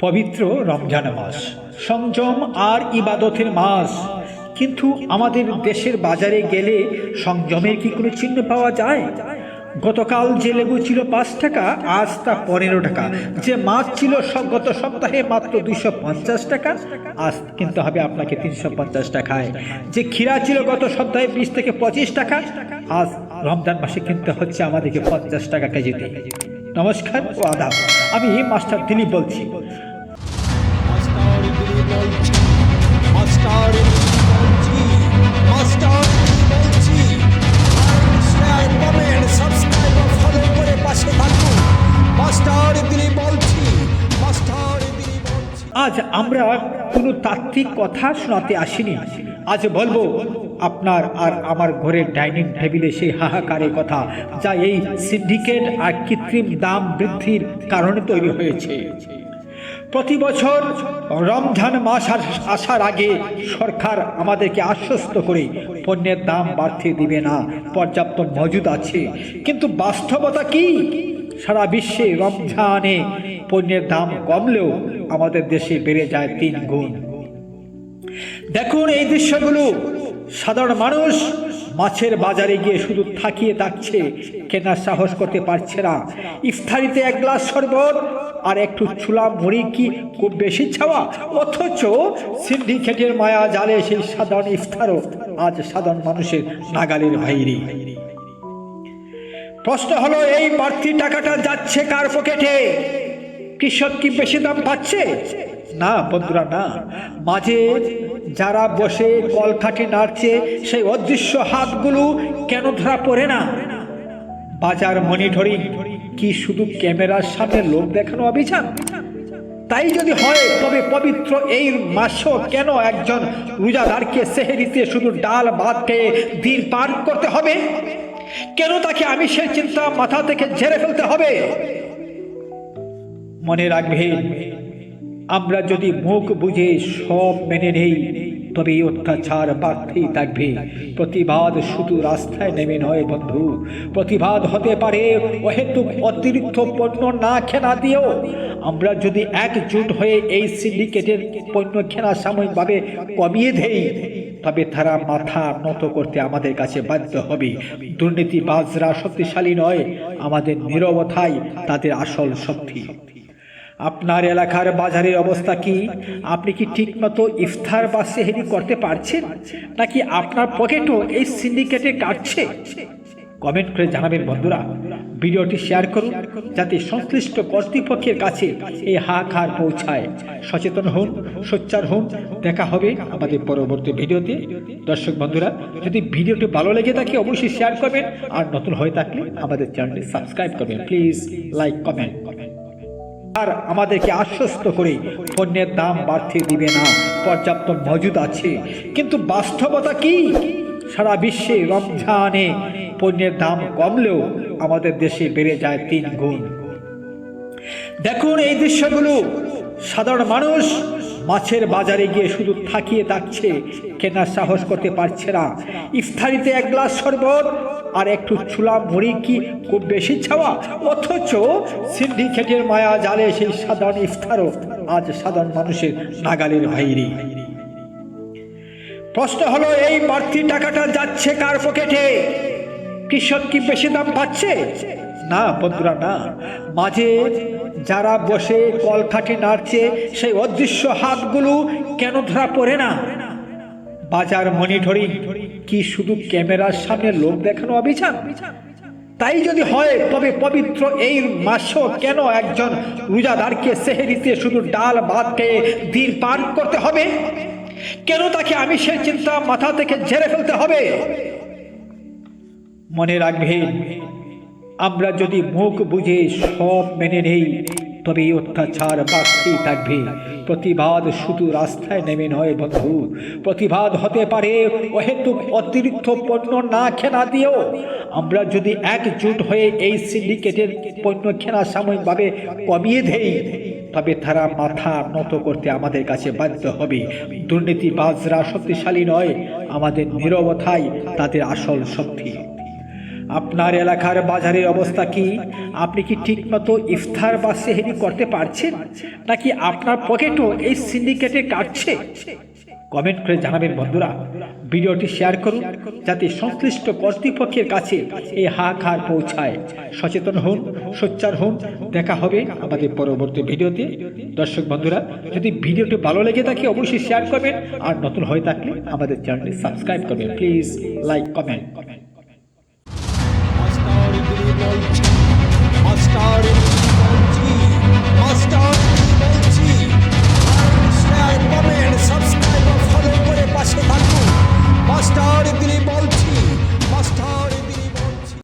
পবিত্র রমজান মাস সংযম আর ইবাদতের মাস। কিন্তু আমাদের দেশের বাজারে গেলে সংযমের কি কোনো চিহ্ন পাওয়া যায়? গতকাল যে লেবু ছিল 5 টাকা, আজ তা 15 টাকা। যে মাছ ছিল গত সপ্তাহে মাত্র 250 টাকা, আজ কিনতে হবে আপনাকে 350 টাকায়। যে ক্ষীরা ছিল গত সপ্তাহে 20 থেকে 25 টাকা, আজ রমজান মাসে কিনতে হচ্ছে আমাদেরকে 50 টাকা কেজিতে। নমস্কার ও আদাব, আমি মাস্টার দিলীপ বলছি। আজ আমরা কোনো তাত্ত্বিক কথা শোনাতে আসিনি। আজ বলবো আপনার আর আমার ঘরের ডাইনিং টেবিলে সেই হাহাকারের কথা, যা এই সিন্ডিকেট আর কৃত্রিম দাম বৃদ্ধির কারণে তৈরি হয়েছে। প্রতি বছর রমজান মাস আসার আগে সরকার আমাদেরকে আশ্বস্ত করে পণ্যের দাম বাড়তে দিবে না, পর্যাপ্ত মজুদ আছে। কিন্তু বাস্তবতা কি? সারা বিশ্বে রমজানে পণ্যের দাম কমলেও আমাদের দেশে বেড়ে যায় 3 গুণ। দেখুন এই দৃশ্যগুলো। সাধারণ মানুষ মাছের বাজারে গিয়ে শুধু থাকিয়ে থাকছে, কেনার সাহস করতে পারছে না। ইফতারিতে 1 গ্লাস শরবত আর একটু ছোলা মুড়ি কি খুব বেশি চাওয়া? অথচ সিন্ডিকেটের মায়া জালে সেই সাধারণ ইফতারও আজ সাধারণ মানুষের নাগালের বাইরে। প্রশ্ন হলো, এই বাড়তি টাকাটা যাচ্ছে কার পকেটে? কৃষক কি বেশি দাম পাচ্ছে? না বন্ধুরা, না। মাঝে যারা বসে কল খাটে নাড়ছে, সেই অদৃশ্য হাতগুলো কেন ধরা পড়ে না? বাজার মনিটরিং কি শুধু ক্যামেরার সামনে লোক দেখানো অভিযান? তাই যদি হয়, তবে পবিত্র এই মাসও কেন একজন রোজাদারকে সেহরিতে শুধু ডাল ভাত খেয়ে দিন পার করতে হবে? কেন তাকে আমিষের চিন্তা মাথা থেকে ঝেড়ে ফেলতে হবে? মনে রাখবেন, আমরা যদি মুখ বুঝে সব মেনে নেই, তবে এই অত্যাচার বাড়তেই থাকবে। প্রতিবাদ শুধু রাস্তায় নেমে নয় বন্ধু, প্রতিবাদ হতে পারে অহেতুক অতিরিক্ত পণ্য না কেনা দিয়েও। আমরা যদি একজোট হয়ে এই সিন্ডিকেটের পণ্য কেনা সাময়িকভাবে কমিয়ে দেই, তবে তারা মাথা নত করতে আমাদের কাছে বাধ্য হবে। দুর্নীতিবাজরা শক্তিশালী নয়, আমাদের নীরবতাই তাদের আসল শক্তি। আপনার এলাকার বাজারের অবস্থা কি? আপনি কি ঠিকমতো ইফতার বা সেহরি করতে পারছেন, নাকি আপনার পকেটও এই সিন্ডিকেটে কাটছে? কমেন্ট করে জানাবেন বন্ধুরা। ভিডিওটি শেয়ার করুন যাতে সংশ্লিষ্ট কর্তৃপক্ষের কাছে এই হাহাকার পৌঁছায়। সচেতন হন, সোচ্চার হন। দেখা হবে আমাদের পরবর্তী ভিডিওতে। দর্শক বন্ধুরা, যদি ভিডিওটি ভালো লেগে থাকে অবশ্যই শেয়ার করবেন, আর নতুন হয়ে থাকলে আমাদের চ্যানেলটি সাবস্ক্রাইব করবেন। Please like, comment. আর আমাদেরকে আশ্বস্ত করে পণ্যের দাম বাড়তে দিবে না, পর্যাপ্ত মজুদ আছে। কিন্তু বাস্তবতা কি? সারা বিশ্বে রমজানে পণ্যের দাম কমলেও আমাদের দেশে বেড়ে যায় 3 গুণ। দেখুন এই দৃশ্যগুলো। সাধারণ মানুষ মাছের বাজারে গিয়ে শুধু থাকিয়ে থাকছে, কেনার সাহস করতে পারছে না। ইফতারিতে 1 গ্লাস শরবত আর একটু ছোলা মুড়ি কি খুব বেশি চাওয়া? অথচ সিন্ডিকেটের মায়া জালে সেই সাধারণ ইফতারও আজ সাধারণ মানুষের নাগালের বাইরে। প্রশ্ন হলো, এই বাড়তি টাকাটা যাচ্ছে কার পকেটে? কৃষক কি বেশি দাম পাচ্ছে? না বন্ধুরা, না। মাঝে যারা বসে কল খাটে নাড়ছে, সেই অদৃশ্য হাতগুলো কেন ধরা পড়ে না? বাজার মনিটরিং কি শুধু ক্যামেরার সামনে লোক দেখানো অভিযান? তাই যদি হয়, তবে পবিত্র এই মাসও কেন একজন রোজাদারকে সেহরিতে শুধু ডাল ভাত খেয়ে দিন পার করতে হবে? কেন তাকে আমিষের চিন্তা মাথা থেকে ঝেড়ে ফেলতে হবে? মনে রাখবেন, আমরা যদি মুখ বুঝে সব মেনে নেই, তবে এই অত্যাচার বাড়তেই থাকবে। প্রতিবাদ শুধু রাস্তায় নেমে নয় বন্ধু, প্রতিবাদ হতে পারে অহেতুক অতিরিক্ত পণ্য না কেনা দিয়েও। আমরা যদি একজোট হয়ে এই সিন্ডিকেটের পণ্য কেনা সাময়িকভাবে কমিয়ে দেই, তবে তারা মাথা নত করতে আমাদের কাছে বাধ্য হবে। দুর্নীতিবাজরা শক্তিশালী নয়, আমাদের নীরবতাই তাদের আসল শক্তি। আপনার এলাকার বাজারের অবস্থা কি? আপনি কি ঠিকমতো ইফতার বা সেহরি করতে পারছেন, নাকি আপনার পকেটও এই সিন্ডিকেটে কাটছে? কমেন্ট করে জানাবেন বন্ধুরা। ভিডিওটি শেয়ার করুন যাতে সংশ্লিষ্ট কর্তৃপক্ষের কাছে এই হাহাকার পৌঁছায়। সচেতন হন, সোচ্চার হন। দেখা হবে আমাদের পরবর্তী ভিডিওতে। দর্শক বন্ধুরা, যদি ভিডিওটি ভালো লেগে থাকে অবশ্যই শেয়ার করবেন, আর নতুন হয়ে থাকলে আমাদের চ্যানেলটি সাবস্ক্রাইব করবেন। Please like comment. Master in the